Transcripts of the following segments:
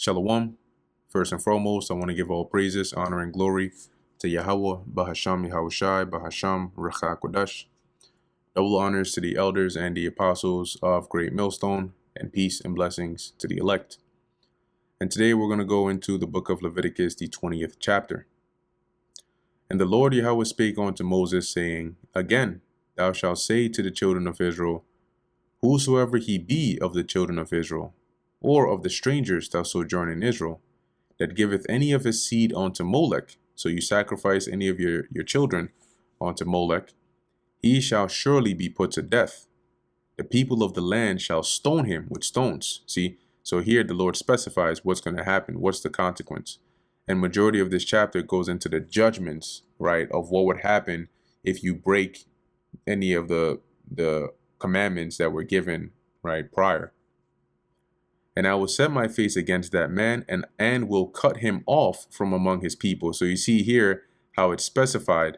Shalom. First and foremost, I want to give all praises, honor, and glory to Yahweh, Bahasham Yahushai, Bahasham Recha Kodash. Double honors to the elders and the apostles of Great Millstone, and peace and blessings to the elect. And today we're going to go into the book of Leviticus, the 20th chapter. And the Lord Yahweh spake unto Moses, saying, Again, thou shalt say to the children of Israel, Whosoever he be of the children of Israel, or of the strangers that sojourn in Israel, that giveth any of his seed unto Molech, so you sacrifice any of your children unto Molech, he shall surely be put to death. The people of the land shall stone him with stones. See, so here the Lord specifies what's going to happen, what's the consequence. And majority of this chapter goes into the judgments, right, of what would happen if you break any of the commandments that were given, right, prior. And I will set my face against that man and will cut him off from among his people. So you see here how it's specified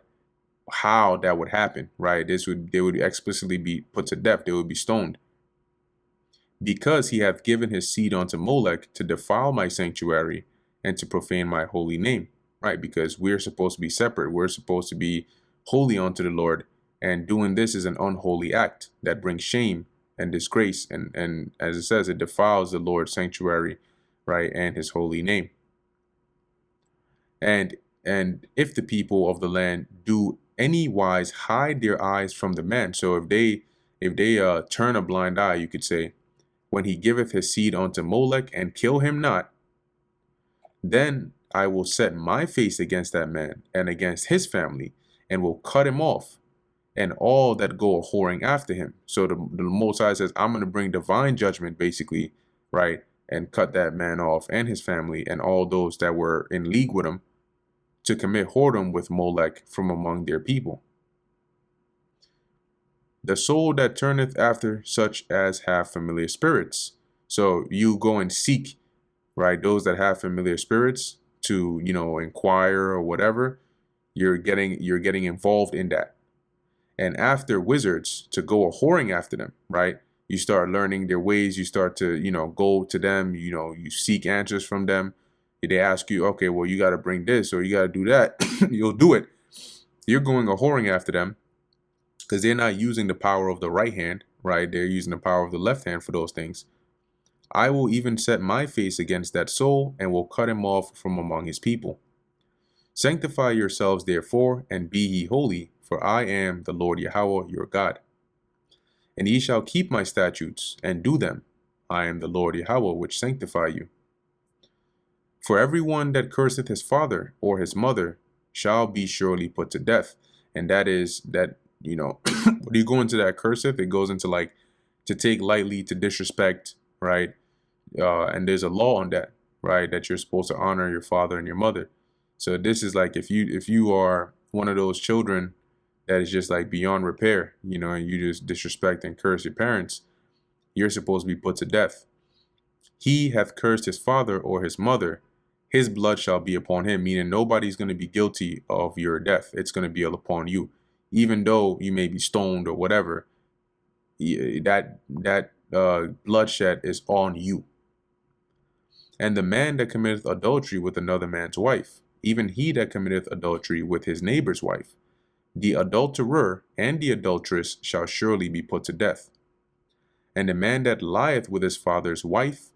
how that would happen, right? They would explicitly be put to death. They would be stoned. Because he hath given his seed unto Molech to defile my sanctuary and to profane my holy name, right? Because we're supposed to be separate. We're supposed to be holy unto the Lord. And doing this is an unholy act that brings shame and disgrace, and as it says, it defiles the Lord's sanctuary, right, and his holy name. And if the people of the land do any wise hide their eyes from the man, so if they turn a blind eye, you could say, when he giveth his seed unto Molech and kill him not, then I will set my face against that man and against his family, and will cut him off, and all that go a whoring after him. So the Most High says, I'm going to bring divine judgment, basically, right, and cut that man off and his family and all those that were in league with him to commit whoredom with Molech from among their people. The soul that turneth after such as have familiar spirits. So you go and seek, right, those that have familiar spirits to, inquire or whatever. You're getting involved in that. And after wizards, to go a whoring after them, right? You start learning their ways. You start to, go to them, you seek answers from them. They ask you, okay, well, you got to bring this or you got to do that. You'll do it. You're going a whoring after them because they're not using the power of the right hand, right? They're using the power of the left hand for those things. I will even set my face against that soul and will cut him off from among his people. Sanctify yourselves, therefore, and be ye holy, for I am the Lord Yahweh your God. And ye shall keep my statutes and do them. I am the Lord Yahweh which sanctify you. For everyone that curseth his father or his mother shall be surely put to death. And that is that, when you go into that curseth, it goes into like to take lightly, to disrespect, right? And there's a law on that, right? That you're supposed to honor your father and your mother. So this is like if you are one of those children that is just like beyond repair, and you just disrespect and curse your parents, you're supposed to be put to death. He hath cursed his father or his mother, his blood shall be upon him, meaning nobody's going to be guilty of your death. It's going to be upon you. Even though you may be stoned or whatever, that bloodshed is on you. And the man that committeth adultery with another man's wife, even he that committeth adultery with his neighbor's wife, the adulterer and the adulteress shall surely be put to death. And the man that lieth with his father's wife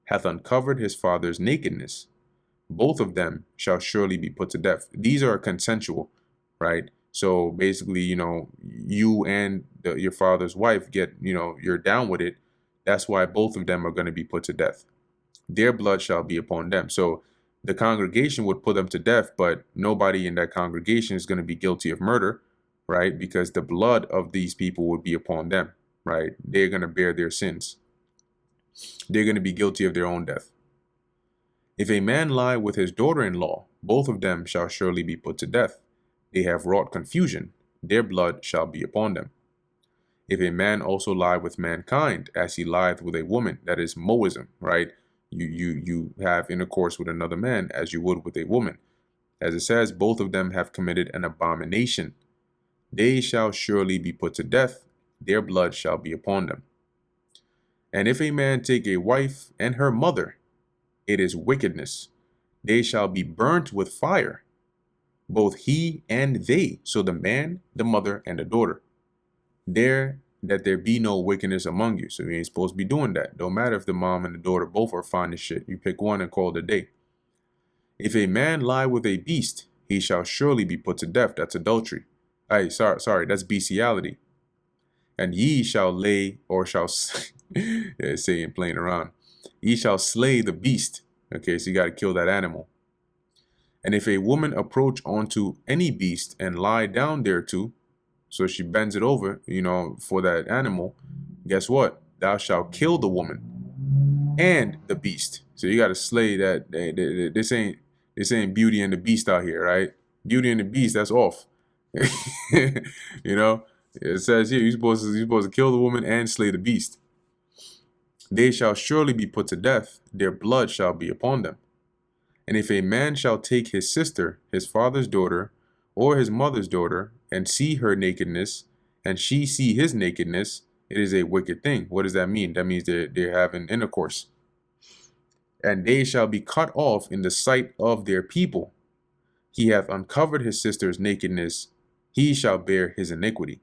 hath uncovered his father's nakedness. Both of them shall surely be put to death. These are consensual, right? So basically, you and your father's wife get, you're down with it. That's why both of them are going to be put to death. Their blood shall be upon them. So the congregation would put them to death, but nobody in that congregation is going to be guilty of murder, right? Because the blood of these people would be upon them, right? They're going to bear their sins. They're going to be guilty of their own death. If a man lie with his daughter-in-law, both of them shall surely be put to death. They have wrought confusion. Their blood shall be upon them. If a man also lie with mankind, as he lieth with a woman, that is Moism, right? You have intercourse with another man as you would with a woman. As it says, both of them have committed an abomination. They shall surely be put to death. Their blood shall be upon them. And if a man take a wife and her mother, it is wickedness. They shall be burnt with fire, both he and they. So the man, the mother, and the daughter. That there be no wickedness among you. So you ain't supposed to be doing that. Don't matter if the mom and the daughter both are fine as shit. You pick one and call it a day. If a man lie with a beast, he shall surely be put to death. That's adultery. Sorry, that's bestiality. And ye shall lay, or shall, yeah, saying playing around. Ye shall slay the beast. Okay, so you got to kill that animal. And if a woman approach unto any beast and lie down thereto, so she bends it over, for that animal, guess what? Thou shalt kill the woman and the beast. So you got to slay that. This ain't Beauty and the Beast out here, right? Beauty and the Beast, that's off. It says here you're supposed to kill the woman and slay the beast. They shall surely be put to death; their blood shall be upon them. And if a man shall take his sister, his father's daughter, or his mother's daughter, and see her nakedness, and she see his nakedness, it is a wicked thing. What does that mean? That means they're having intercourse. And they shall be cut off in the sight of their people. He hath uncovered his sister's nakedness, he shall bear his iniquity.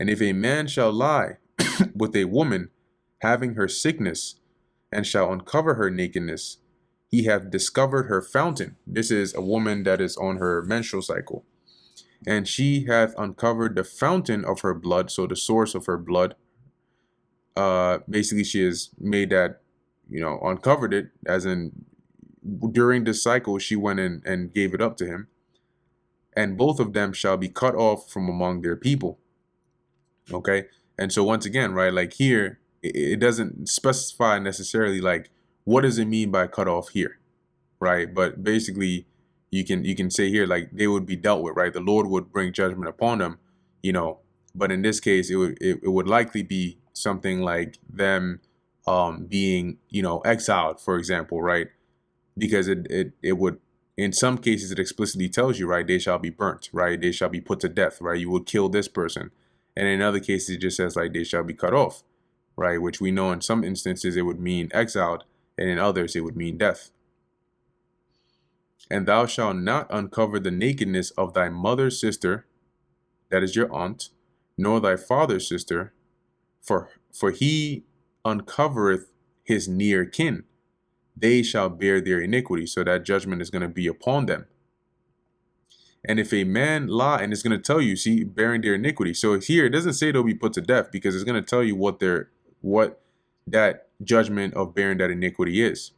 And if a man shall lie with a woman having her sickness, and shall uncover her nakedness, he hath discovered her fountain. This is a woman that is on her menstrual cycle. And she hath uncovered the fountain of her blood, so the source of her blood. Basically, she has made that, uncovered it, as in during the cycle, she went in and gave it up to him. And both of them shall be cut off from among their people. Okay. And so once again, right, like here, it doesn't specify necessarily like, what does it mean by cut off here? Right. But basically, you can say here, like, they would be dealt with, right? The Lord would bring judgment upon them, but in this case, it would likely be something like them being, exiled, for example, right? Because it would, in some cases, it explicitly tells you, right, they shall be burnt, right? They shall be put to death, right? You would kill this person. And in other cases, it just says, like, they shall be cut off, right? Which we know in some instances it would mean exiled, and in others it would mean death. And thou shalt not uncover the nakedness of thy mother's sister, that is your aunt, nor thy father's sister, for he uncovereth his near kin. They shall bear their iniquity. So that judgment is going to be upon them. And if a man lie, and it's going to tell you, see, bearing their iniquity. So here it doesn't say they'll be put to death, because it's going to tell you what that judgment of bearing that iniquity is.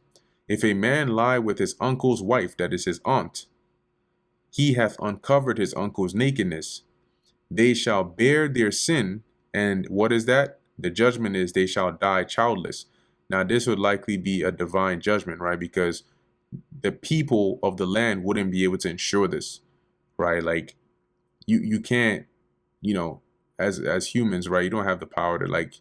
If a man lie with his uncle's wife, that is his aunt, he hath uncovered his uncle's nakedness. They shall bear their sin. And what is that? The judgment is they shall die childless. Now, this would likely be a divine judgment, right? Because the people of the land wouldn't be able to ensure this, right? Like, you can't, as humans, right? You don't have the power to, like,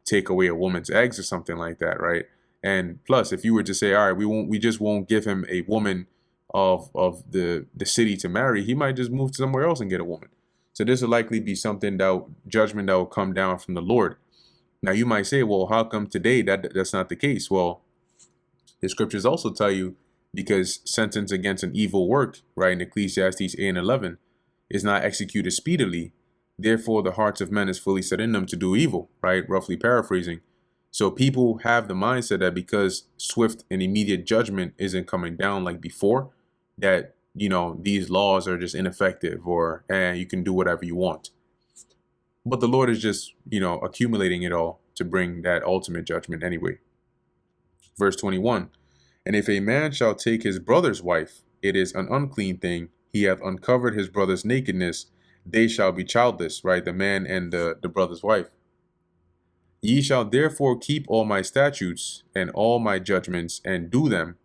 take away a woman's eggs or something like that, right? And plus, if you were to say, all right, we just won't give him a woman of the city to marry, he might just move somewhere else and get a woman. So this will likely be something judgment that will come down from the Lord. Now you might say, well, how come today that's not the case? Well, the scriptures also tell you, because sentence against an evil work, right, in Ecclesiastes 8:11, is not executed speedily. Therefore, the hearts of men is fully set in them to do evil, right? Roughly paraphrasing. So people have the mindset that because swift and immediate judgment isn't coming down like before, that, these laws are just ineffective, or you can do whatever you want. But the Lord is just, accumulating it all to bring that ultimate judgment anyway. Verse 21, and if a man shall take his brother's wife, it is an unclean thing. He hath uncovered his brother's nakedness. They shall be childless, right? The man and the brother's wife. Ye shall therefore keep all my statutes and all my judgments, and do them,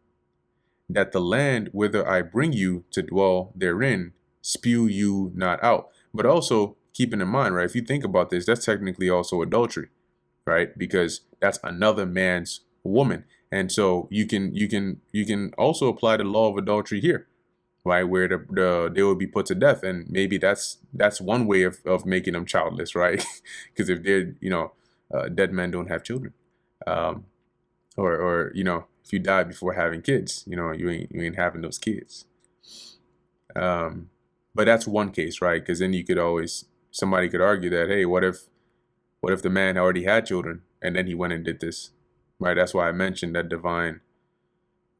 that the land whither I bring you to dwell therein spew you not out. But also keeping in mind, right, if you think about this, that's technically also adultery, right? Because that's another man's woman. And so you can also apply the law of adultery here, right, where they will be put to death. And maybe that's one way of making them childless, right? Because if they're, dead men don't have children. or if you die before having kids, you ain't having those kids. But that's one case, right? Because then somebody could argue that, hey, what if the man already had children and then he went and did this, right? That's why I mentioned that divine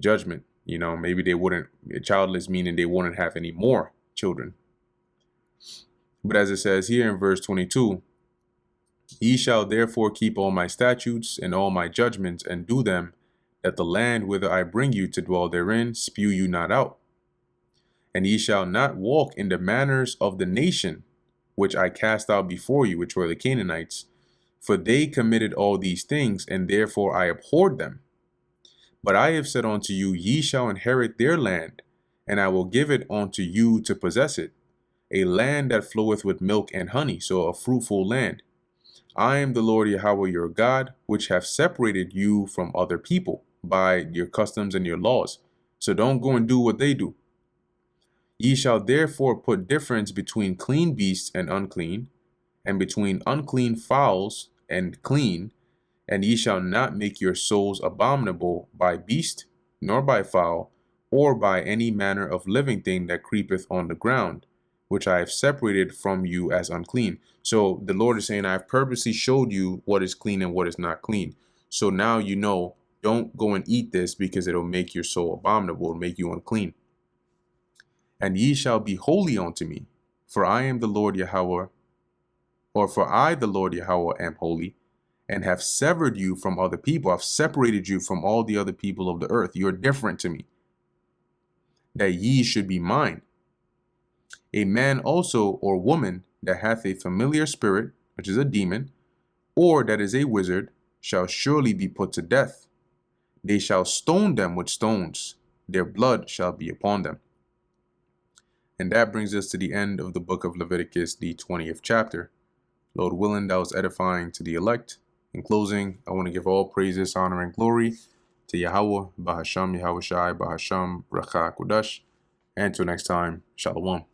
judgment. Maybe they wouldn't, childless meaning they wouldn't have any more children. But as it says here in verse 22, ye shall therefore keep all my statutes and all my judgments and do them, that the land whither I bring you to dwell therein spew you not out. And ye shall not walk in the manners of the nation which I cast out before you, which were the Canaanites, for they committed all these things, and therefore I abhorred them. But I have said unto you, ye shall inherit their land, and I will give it unto you to possess it, a land that floweth with milk and honey, so a fruitful land. I am the Lord Yahweh your God, which have separated you from other people by your customs and your laws. So don't go and do what they do. Ye shall therefore put difference between clean beasts and unclean, and between unclean fowls and clean, and ye shall not make your souls abominable by beast, nor by fowl, or by any manner of living thing that creepeth on the ground, which I have separated from you as unclean. So the Lord is saying, I have purposely showed you what is clean and what is not clean. So now don't go and eat this, because it'll make your soul abominable, it'll make you unclean. And ye shall be holy unto me, for I am the Lord Yahweh, or for I, the Lord Yahweh, am holy, and have severed you from other people. I've separated you from all the other people of the earth. You're different to me, that ye should be mine. A man also or woman that hath a familiar spirit, which is a demon, or that is a wizard, shall surely be put to death. They shall stone them with stones. Their blood shall be upon them. And that brings us to the end of the book of Leviticus, the 20th chapter. Lord willing, that was edifying to the elect. In closing, I want to give all praises, honor, and glory to Yahweh, Bahasham, Yahweh Shai, Bahasham, Bracha, Kodash. And until next time, Shalom.